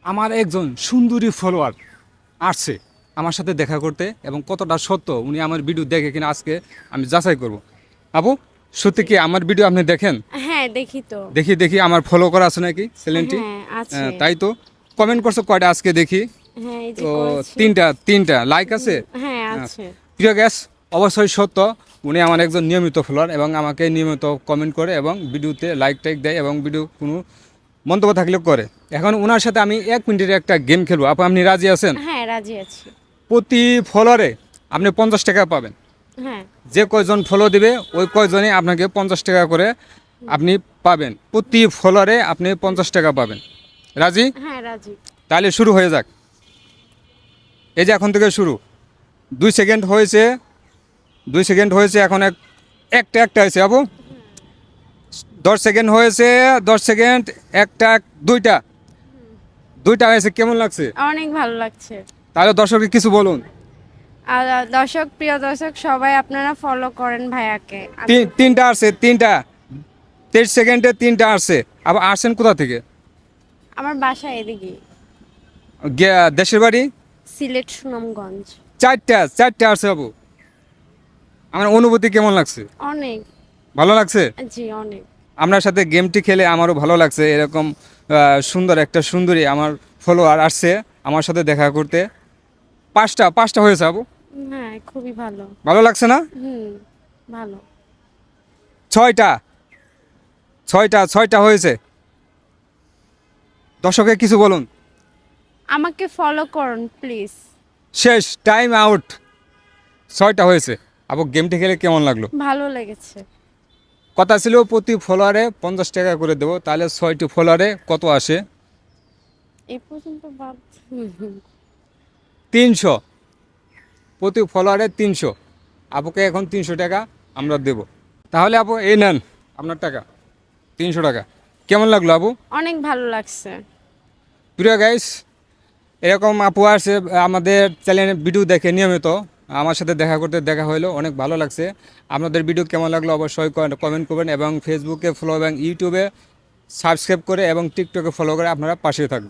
আমার একজন সুন্দরী ফলোয়ার আসছে আমার সাথে দেখা করতে এবং কতটা সত্য উনি আমার ভিডিও দেখে কিনা আজকে আমি যাচাই করব। আপু, সত্যি কি আমার ভিডিও আপনি দেখেন? হ্যাঁ, দেখি তো। দেখি দেখি আমার ফলো করা আছে নাকি চ্যানেলটি? হ্যাঁ, আছে। তাই তো। কমেন্ট করছো কয়টা আজকে দেখি? হ্যাঁ, এই যে তো করেছি। তিনটা লাইক আছে। হ্যাঁ, হ্যাঁ, আছে। প্রিয় গ্যাস, অবশ্যই সত্য উনি আমার একজন নিয়মিত ফলোয়ার এবং আমাকে নিয়মিত কমেন্ট করে এবং ভিডিওতে লাইক টাইক দেয় এবং ভিডিও কোনো মন্তব্য থাকলেও করে। এখন ওনার সাথে আমি 1 মিনিটের একটা গেম খেলবো। আপনি রাজি আছেন? হ্যাঁ, রাজি আছি। প্রতি ফলোয়ারে আপনি 50 টাকা পাবেন। হ্যাঁ। যে কয়জন ফলো দিবে ওই কয়জনে আপনাকে 50 টাকা করে আপনি পাবেন। প্রতি ফলোয়ারে আপনি 50 টাকা পাবেন। রাজি? হ্যাঁ, রাজি। তাহলে শুরু হয়ে যাক। এই যে এখন থেকে শুরু। 2 সেকেন্ড হয়েছে, 2 সেকেন্ড হয়েছে, এখন একটা হয়েছে আপু। 10 সেকেন্ড হয়েছে, 10 সেকেন্ড, একটা, দুইটা দুইটা হয়েছে। কেমন লাগছে? অনেক ভালো লাগছে। তাহলে দর্শককে কিছু বলুন। আর প্রিয় দর্শক সবাই আপনারা ফলো করেন ভাইয়াকে। তিনটা আসছে, 23 সেকেন্ডে 3টা আসছে। আবার আসছেন কোথা থেকে? আমার বাসা এদিকে, দেশের বাড়ি? সিলেট সুনামগঞ্জ। চারটা আসছে বাবু। আমার অনুভূতি কেমন লাগছে? অনেক। ভালো লাগছে? জি, অনেক। আপনার সাথে গেমটি খেলে আমারও ভালো লাগছে। এরকম সুন্দর একটা সুন্দরী আমার ফলোয়ার আসছে আমার সাথে দেখা করতে। পাঁচটা হয়েছে বাবু। হ্যাঁ, খুবই ভালো। ভালো লাগছে না? ভালো। ছয়টা ছয়টা হয়েছে। দর্শকে কিছু বলুন। আমাকে ফলো করুন প্লিজ। শেষ, টাইম আউট। 6টা হয়েছে। আপু, গেমটি খেলে কেমন লাগলো? ভালো লেগেছে। কথা ছিল প্রতি ফলোয়ারে 50 টাকা করে দেবো, তাহলে 6টি ফলোয়ারে কত আসে? এই পর্যন্ত বাদ। 300। প্রতি ফলোয়ারে 300। আপুকে এখন 300 টাকা আমরা দেব। তাহলে আপু এই নেন আপনার টাকা, 300 টাকা। কেমন লাগলো আপু? অনেক ভালো লাগছে। প্রিয় গাইস, এরকম আপু আসে আমাদের চ্যানেলে ভিডিও দেখে নিয়মিত, আমার সাথে দেখা করতে দেখা হলো, অনেক ভালো লাগছে। আপনাদের ভিডিও কেমন লাগলো অবশ্যই কমেন্ট করবেন এবং ফেসবুকে ফলো এবং ইউটিউবে সাবস্ক্রাইব করে এবং টিকটকে ফলো করে আপনারা পাশে থাকবেন।